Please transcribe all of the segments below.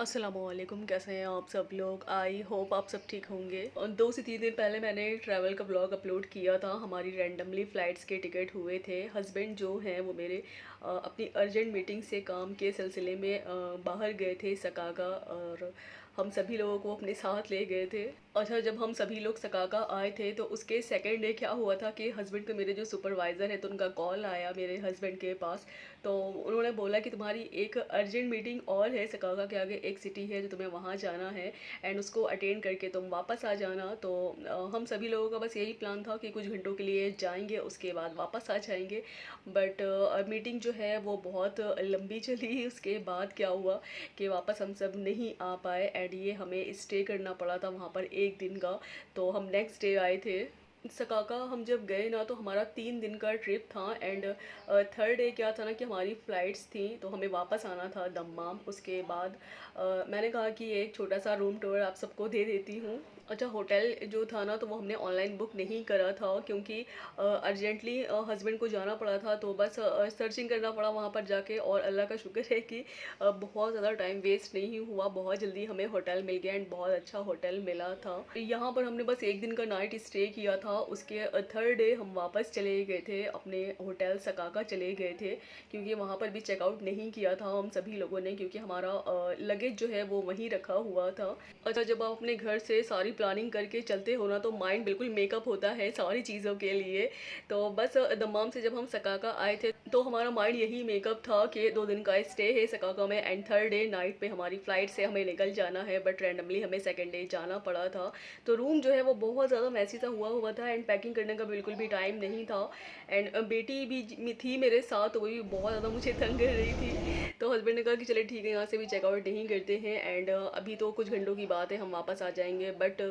अस्सलामुअलैकुम, कैसे हैं आप सब लोग। आई होप आप सब ठीक होंगे। और 2 से 3 दिन पहले मैंने ट्रैवल का ब्लॉग अपलोड किया था। हमारी रैंडमली फ़्लाइट्स के टिकट हुए थे। हस्बैंड जो हैं वो मेरे अपनी अर्जेंट मीटिंग से काम के सिलसिले में बाहर गए थे सकागा, और हम सभी लोगों को अपने साथ ले गए थे। अच्छा, जब हम सभी लोग सकागा आए थे तो उसके सेकेंड डे क्या हुआ था कि हस्बैंड को, मेरे जो सुपरवाइज़र है, तो उनका कॉल आया मेरे हस्बैंड के पास। तो उन्होंने बोला कि तुम्हारी एक अर्जेंट मीटिंग और है, सकागा के आगे एक सिटी है जो तुम्हें वहाँ जाना है एंड उसको अटेंड करके तुम वापस आ जाना। तो हम सभी लोगों का बस यही प्लान था कि कुछ घंटों के लिए जाएंगे, उसके बाद वापस आ जाएंगे। बट मीटिंग जो है वो बहुत लंबी चली। उसके बाद क्या हुआ कि वापस हम सब नहीं आ पाए एंड ये हमें स्टे करना पड़ा था वहाँ पर एक दिन का। तो हम नेक्स्ट डे आए थे सकाका। हम जब गए ना तो हमारा 3 दिन का ट्रिप था एंड थर्ड डे क्या था ना कि हमारी फ़्लाइट्स थी तो हमें वापस आना था दम्माम। उसके बाद मैंने कहा कि एक छोटा सा रूम टूर आप सबको दे देती हूँ। अच्छा, होटल जो था ना तो वो हमने ऑनलाइन बुक नहीं करा था क्योंकि अर्जेंटली हस्बैंड को जाना पड़ा था, तो बस सर्चिंग करना पड़ा वहाँ पर जाके। और अल्लाह का शुक्र है कि बहुत ज़्यादा टाइम वेस्ट नहीं हुआ, बहुत जल्दी हमें होटल मिल गया एंड बहुत अच्छा होटल मिला था। यहाँ पर हमने बस एक दिन का नाइट स्टे किया था। उसके थर्ड डे हम वापस चले गए थे अपने होटल सकाका चले गए थे, क्योंकि वहाँ पर भी चेकआउट नहीं किया था हम सभी लोगों ने, क्योंकि हमारा लगेज जो है वो वहीं रखा हुआ था। अच्छा, जब आप अपने घर से सारी प्लानिंग करके चलते हो ना तो माइंड बिल्कुल मेकअप होता है सारी चीज़ों के लिए। तो बस दम्माम से जब हम सकाका आए थे तो हमारा माइंड यही मेकअप था कि 2 दिन का स्टे है सकाका में एंड थर्ड डे नाइट पे हमारी फ़्लाइट से हमें निकल जाना है। बट रैंडमली हमें सेकेंड डे जाना पड़ा था। तो रूम जो है वो बहुत ज़्यादा मैसी सा हुआ था एंड पैकिंग करने का बिल्कुल भी टाइम नहीं था। एंड बेटी भी थी मेरे साथ, तो वो भी बहुत ज़्यादा मुझे तंग कर रही थी। तो हस्बैंड ने कहा कि चले ठीक है, यहाँ से भी चेकआउट नहीं करते हैं एंड अभी तो कुछ घंटों की बात है, हम वापस आ जाएंगे। बट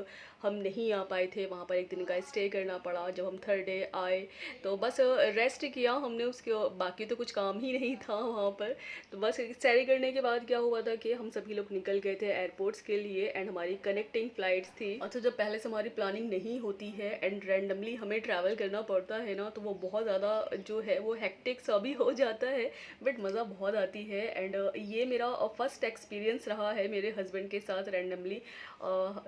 हम नहीं आ पाए थे, वहाँ पर एक दिन का स्टे करना पड़ा। जब हम थर्ड डे आए तो बस रेस्ट किया हमने, उसके बाकी तो कुछ काम ही नहीं था वहाँ पर। तो बस स्टडी करने के बाद क्या हुआ था कि हम सभी लोग निकल गए थे एयरपोर्ट्स के लिए एंड हमारी कनेक्टिंग फ़्लाइट्स थी। अच्छा, जब पहले से हमारी प्लानिंग नहीं होती है एंड रैंडमली हमें ट्रैवल करना पड़ता है ना तो वो बहुत ज़्यादा जो है वो हेक्टिक सा भी हो जाता है, बट मज़ा बहुत आती है। एंड ये मेरा फर्स्ट एक्सपीरियंस रहा है मेरे हस्बैंड के साथ। रैंडमली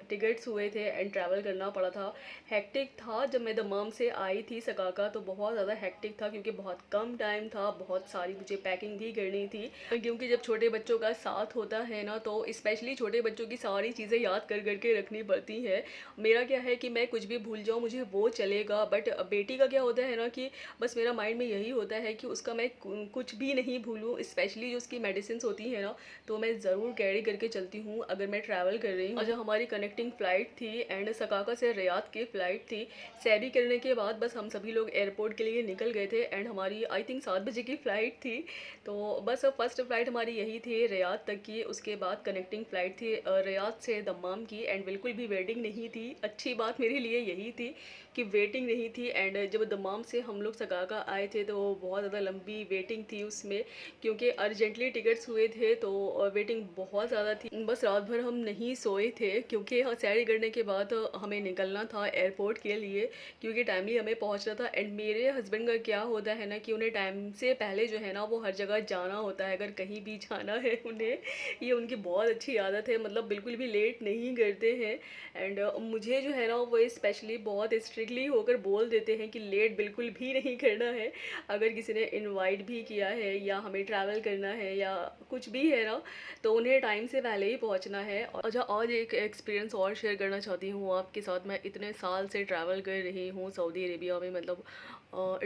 टिकट्स हुए थे एंड ट्रैवल करना पड़ा था। हेक्टिक था। जब मैं दमाम से आई थी सकाका तो बहुत ज़्यादा हेक्टिक था, क्योंकि बहुत कम टाइम था, बहुत सारी मुझे पैकिंग भी करनी थी। क्योंकि जब छोटे बच्चों का साथ होता है ना तो स्पेशली छोटे बच्चों की सारी चीज़ें याद कर करके रखनी पड़ती है। मेरा क्या है कि मैं कुछ भी भूल जाऊँ मुझे वो चलेगा, बट बेटी का क्या होता है ना कि बस मेरा माइंड में यही होता है कि उसका मैं कुछ भी नहीं भूलूँ। स्पेशली जो उसकी मेडिसिन होती है ना तो मैं ज़रूर कैरी करके चलती हूँ अगर मैं ट्रैवल कर रही हूँ। अच्छा, हमारी कनेक्टिंग फ़्लाइट थी एंड सकाका से रियाद की फ़्लाइट थी। सैरी करने के बाद बस हम सभी लोग एयरपोर्ट के लिए निकल गए थे एंड हमारी आई थिंक 7 बजे की फ़्लाइट थी। तो बस फर्स्ट फ़्लाइट हमारी यही थी रियाद तक की। उसके बाद कनेक्टिंग फ़्लाइट थी रियाद से दम्माम की एंड बिल्कुल भी वेटिंग नहीं थी। अच्छी बात मेरे लिए यही थी कि वेटिंग नहीं थी। एंड जब दम्माम से हम लोग सकाका आए थे तो बहुत ज़्यादा लंबी वेटिंग थी उसमें, क्योंकि अर्जेंटली टिकट्स हुए थे तो वेटिंग बहुत ज़्यादा थी। बस रात भर हम नहीं सोए थे क्योंकि सैरी करने के बाद हमें निकलना था एयरपोर्ट के लिए, क्योंकि टाइमली हमें पहुंचना था। एंड मेरे हस्बैंड का क्या होता है ना कि उन्हें टाइम से पहले जो है ना वो हर जगह जाना होता है, अगर कहीं भी जाना है उन्हें। ये उनकी बहुत अच्छी आदत है, मतलब बिल्कुल भी लेट नहीं करते हैं। एंड मुझे जो है ना वो स्पेशली बहुत स्ट्रिक्टली होकर बोल देते हैं कि लेट बिल्कुल भी नहीं करना है। अगर किसी ने इनवाइट भी किया है या हमें ट्रैवल करना है या कुछ भी है ना तो उन्हें टाइम से पहले ही पहुंचना है। अच्छा, आज एक एक्सपीरियंस और शेयर करना चाहती हूँ आपके साथ। मैं इतने साल से ट्रैवल कर रही हूँ सऊदी अरेबिया में, मतलब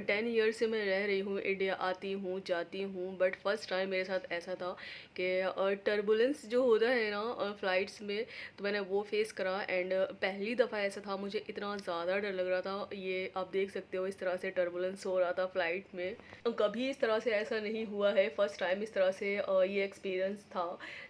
10 ईयर से मैं रह रही हूँ। इंडिया आती हूँ जाती हूँ, बट फर्स्ट टाइम मेरे साथ ऐसा था कि टर्बुलेंस जो होता है ना फ़्लाइट्स में, तो मैंने वो फेस करा। एंड पहली दफ़ा ऐसा था, मुझे इतना ज़्यादा डर लग रहा था। ये आप देख सकते हो इस तरह से टर्बुलेंस हो रहा था फ़्लाइट में। कभी इस तरह से ऐसा नहीं हुआ है, फ़र्स्ट टाइम इस तरह से ये एक्सपीरियंस था।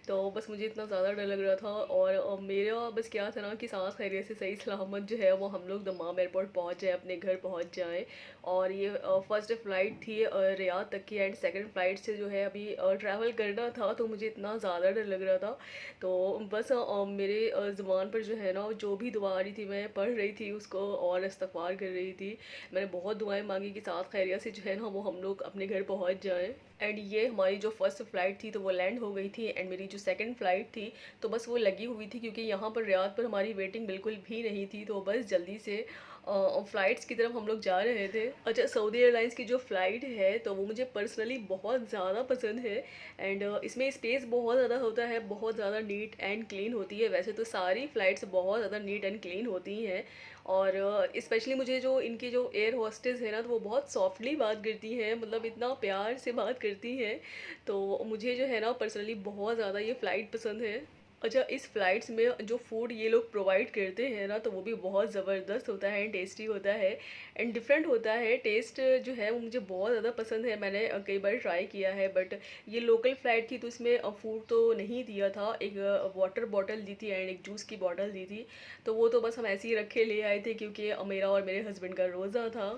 तो बस मुझे इतना ज़्यादा डर लग रहा था। और मेरा बस क्या था ना कि सांस खैरियत से सही सलामत जो है वो हम लोग दमाम एयरपोर्ट पहुँच जाए, अपने घर पहुँच जाएँ। और ये फर्स्ट फ़्लाइट थी रियाद तक की एंड सेकंड फ़्लाइट से जो है अभी ट्रैवल करना था, तो मुझे इतना ज़्यादा डर लग रहा था। तो बस मेरे ज़ुबान पर जो है ना जो भी दुआ आ रही थी मैं पढ़ रही थी उसको और इस्तग़फ़ार कर रही थी। मैंने बहुत दुआएं मांगी कि साथ खैरियत से जो है ना वो हम लोग अपने घर पहुंच जाएं। एंड ये हमारी जो फर्स्ट फ़्लाइट थी तो वो लैंड हो गई थी, एंड मेरी जो सेकंड फ़्लाइट थी तो बस वो लगी हुई थी, क्योंकि यहाँ पर रियाद पर हमारी वेटिंग बिल्कुल भी नहीं थी, तो बस जल्दी से फ़्लाइट्स की तरफ हम लोग जा रहे थे। अच्छा, सऊदी एयरलाइंस की जो फ़्लाइट है तो वो मुझे पर्सनली बहुत ज़्यादा पसंद है, एंड इसमें स्पेस बहुत ज़्यादा होता है, बहुत ज़्यादा नीट एंड क्लीन होती है। वैसे तो सारी फ़्लाइट्स बहुत ज़्यादा नीट एंड क्लीन होती हैं, और स्पेशली मुझे जो इनकी जो एयर होस्टेस है ना, तो वो बहुत सॉफ्टली बात करती हैं, मतलब इतना प्यार से बात करती हैं। तो मुझे जो है ना पर्सनली बहुत ज़्यादा ये फ़्लाइट पसंद है। अच्छा, इस फ़्लाइट्स में जो फ़ूड ये लोग प्रोवाइड करते हैं ना, तो वो भी बहुत ज़बरदस्त होता है, टेस्टी होता है एंड डिफरेंट होता है। टेस्ट जो है वो मुझे बहुत ज़्यादा पसंद है। मैंने कई बार ट्राई किया है, बट ये लोकल फ़्लाइट थी तो इसमें फ़ूड तो नहीं दिया था। एक वाटर बॉटल दी थी एंड एक जूस की बॉटल दी थी, तो वो तो बस हम ऐसे ही रख के ले आए थे, क्योंकि मेरा और मेरे हस्बैंड का रोज़ा था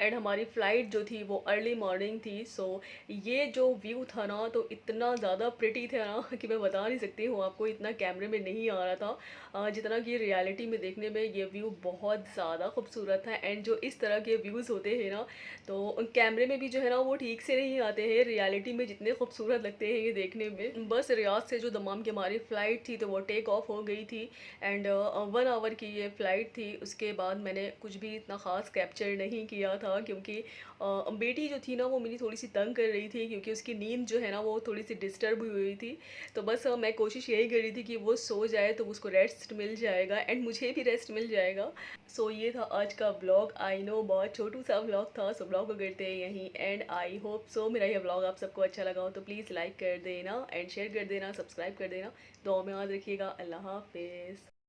एंड हमारी फ़्लाइट जो थी वो अर्ली मॉर्निंग थी। सो ये जो व्यू था ना, तो इतना ज़्यादा प्रिटी था ना कि मैं बता नहीं सकती हूँ आपको, इतना कैमरे में नहीं आ रहा था जितना कि रियलिटी में देखने में ये व्यू बहुत ज़्यादा खूबसूरत था। एंड जो इस तरह के व्यूज़ होते हैं ना, तो कैमरे में भी जो है ना वो ठीक से नहीं आते हैं, रियलिटी में जितने खूबसूरत लगते हैं ये देखने में। बस रियाद से जो दमाम की हमारी फ़्लाइट थी तो वो टेक ऑफ हो गई थी, एंड 1 आवर की ये फ़्लाइट थी। उसके बाद मैंने कुछ भी इतना ख़ास कैप्चर नहीं किया था, क्योंकि बेटी जो थी ना वो मेरी थोड़ी सी तंग कर रही थी, क्योंकि उसकी नींद जो है ना वो थोड़ी सी डिस्टर्ब हुई हुई थी। तो बस मैं कोशिश यही कर रही थी कि वो सो जाए तो उसको रेस्ट मिल जाएगा एंड मुझे भी रेस्ट मिल जाएगा। सो ये था आज का ब्लॉग। आई नो बहुत छोटू सा ब्लॉग था, सो ब्लॉग को करते हैं यहीं एंड। आई होप सो मेरा ये ब्लॉग आप सबको अच्छा लगा हो तो प्लीज़ लाइक कर देना एंड शेयर कर देना, सब्सक्राइब कर देना। दुआ में याद रखिएगा। अल्लाह हाफिज़।